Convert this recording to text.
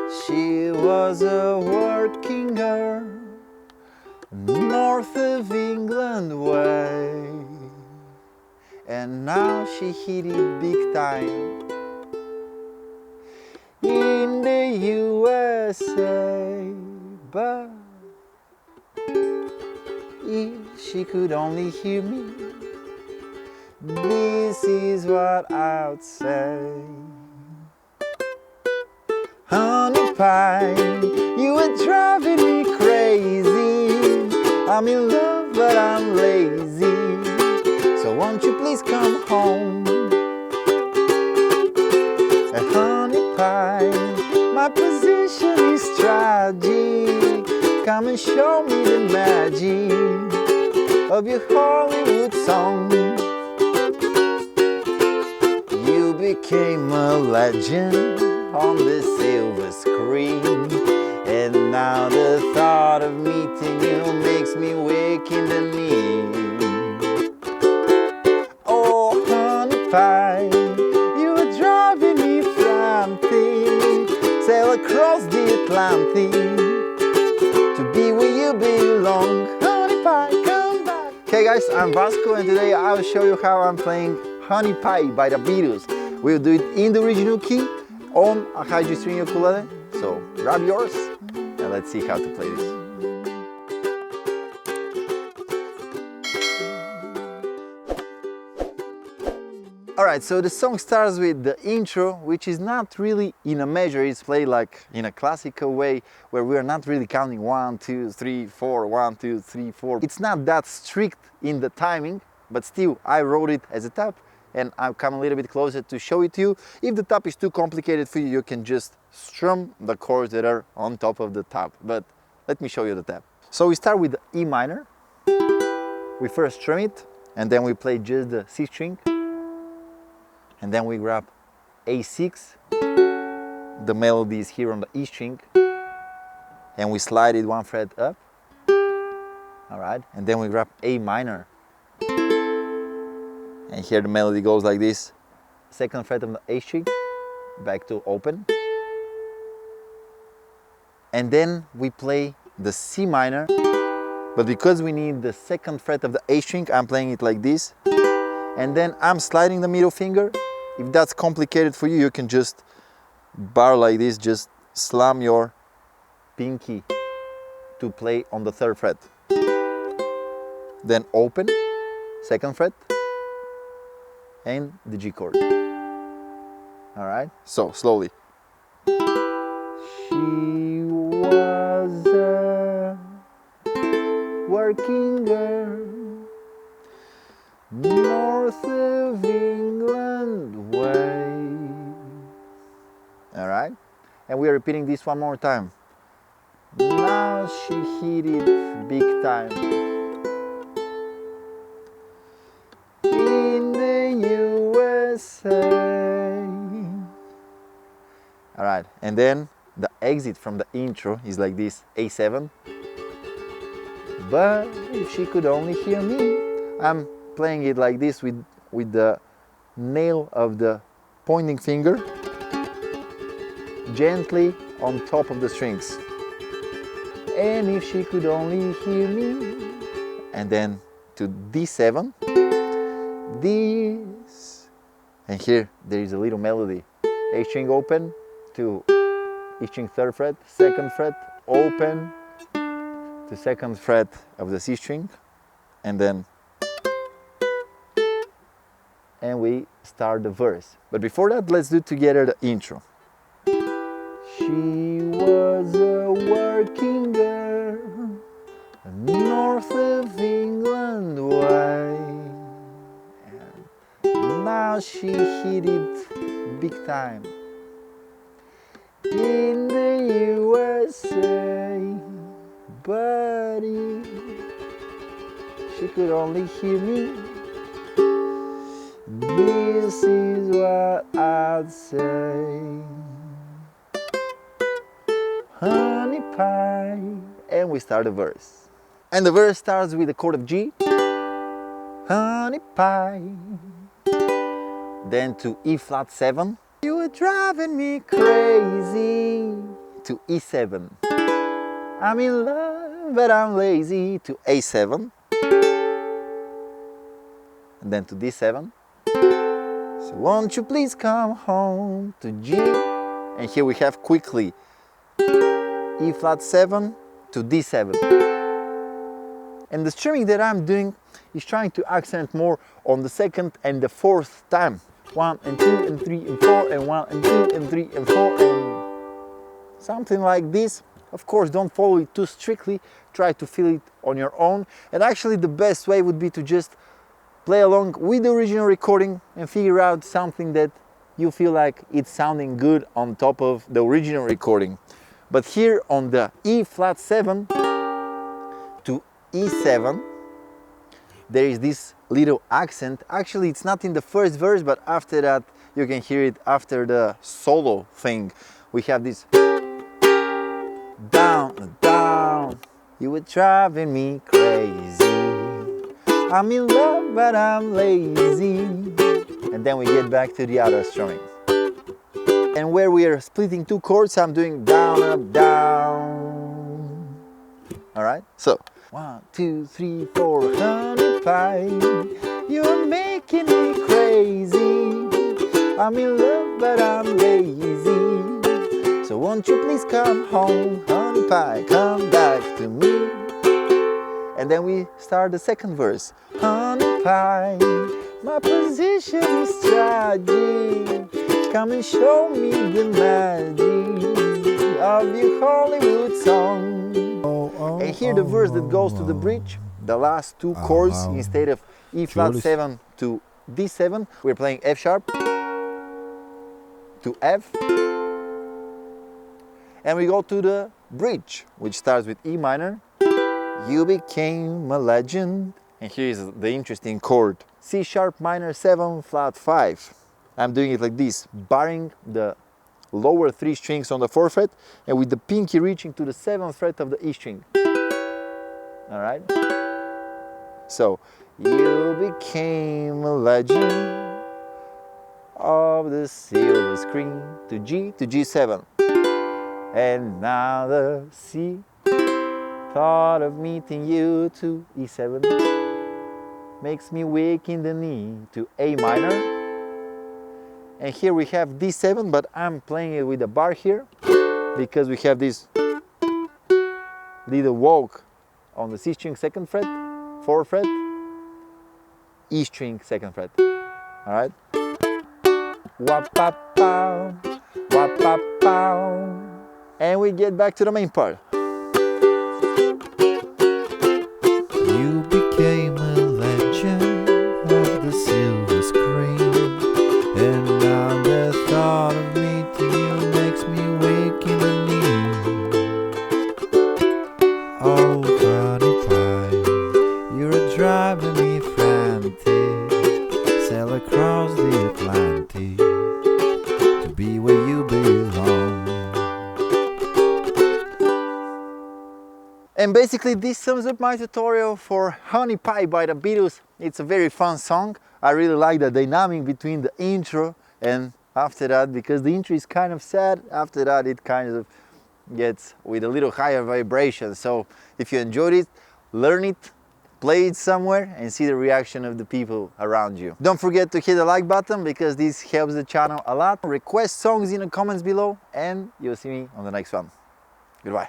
She was a working girl, north of England way, and now she hit it big time in the USA. But if she could only hear me, this is what I would say. Honey pie, you are driving me crazy. I'm in love but I'm lazy, so won't you please come home? Honey pie, my position is tragic. Come and show me the magic of your Hollywood song. You became a legend on the silver screen, and now the thought of meeting you makes me wake in the knee. Oh, honey pie, you are driving me frantic. Sail across the Atlantic to be where you belong. Honey pie, come back. Hey guys, I'm Vasco, and today I'll show you how I'm playing Honey Pie by the Beatles. We'll do it in the original key on a high G string ukulele. So grab yours and let's see how to play this. Alright, so the song starts with the intro, which is not really in a measure. It's played like in a classical way where we are not really counting 1, 2, 3, 4, 1, 2, 3, 4. It's not that strict in the timing, but still I wrote it as a tap, and I'll come a little bit closer to show it to you. If the tap is too complicated for you, you can just strum the chords that are on top of the tap. But let me show you the tap. So we start with the E minor. We first strum it, and then we play just the C string. And then we grab A6. The melody is here on the E string. And we slide it one fret up. All right, and then we grab A minor. And here the melody goes like this. Second fret of the A string, back to open. And then we play the C minor, but because we need the second fret of the A string, I'm playing it like this. And then I'm sliding the middle finger. If that's complicated for you, you can just bar like this, just slam your pinky to play on the third fret. Then open, second fret, and the G chord. All right, so slowly. She was a working girl, north of England way. All right, and we are repeating this one more time. Now she hit it big time in the USA. All right, and then the exit from the intro is like this, A7. But if she could only hear me, I'm playing it like this with the nail of the pointing finger gently on top of the strings. And if she could only hear me, and then to D7, this, and here there is a little melody. A string open to E string third fret, second fret, open to second fret of the C string, and then we start the verse. But before that, let's do together the intro. She was a working girl, north of England way, and now she hit it big time in the USA. But if she could only hear me, this is what I'd say. Honey pie. And we start the verse. And the verse starts with the chord of G. Honey pie. Then to E flat 7. You were driving me crazy. to E7. I'm in love, but I'm lazy to A7. And then to D7. So won't you please come home to G? And here we have quickly E flat 7 to D7. And the strumming that I'm doing is trying to accent more on the second and the fourth time. 1 and 2 and 3 and 4 and 1 and 2 and 3 and 4 and something like this. Of course, don't follow it too strictly, try to feel it on your own. And actually the best way would be to just play along with the original recording and figure out something that you feel like it's sounding good on top of the original recording. But here on the E flat 7 to E7, there is this little accent. Actually, it's not in the first verse, but after that you can hear it after the solo thing. We have this down, down, you were driving me crazy. I'm in love, but I'm lazy. And then we get back to the other strumming. And where we are splitting two chords, I'm doing down, up, down. Alright? So, 1, 2, 3, 4, honey pie. You're making me crazy. I'm in love, but I'm lazy. So won't you please come home, honey pie, come back to me. And then we start the second verse. Honey pie, my position is tragic. Come and show me the magic of your Hollywood song. And here the verse that goes to the bridge, the last two chords, instead of E flat 7 to D7, we're playing F sharp to F. And we go to the bridge, which starts with E minor. You became a legend. And here is the interesting chord. C sharp minor 7 flat 5. I'm doing it like this, barring the lower 3 strings on the 4th fret and with the pinky reaching to the 7th fret of the E string. Alright? So, you became a legend of the silver screen to G7. And now the C, thought of meeting you to E7, makes me weak in the knee to A minor. And here we have D7, but I'm playing it with a bar here because we have this little walk on the C string 2nd fret, 4th fret, E string 2nd fret. Alright? Wah-pa-pow, wah-pa-pow. And we get back to the main part. You became a legend of the silver screen, and now the thought of meeting you makes me wake in the knee. Oh, honey pie, you're driving me frantic. Sail across the Atlantic to be where you belong. And basically this sums up my tutorial for Honey Pie by the Beatles. It's a very fun song. I really like the dynamic between the intro and after that, because the intro is kind of sad, after that it kind of gets with a little higher vibration. So if you enjoyed it, learn it, play it somewhere and see the reaction of the people around you. Don't forget to hit the like button because this helps the channel a lot. Request songs in the comments below and you'll see me on the next one. Goodbye.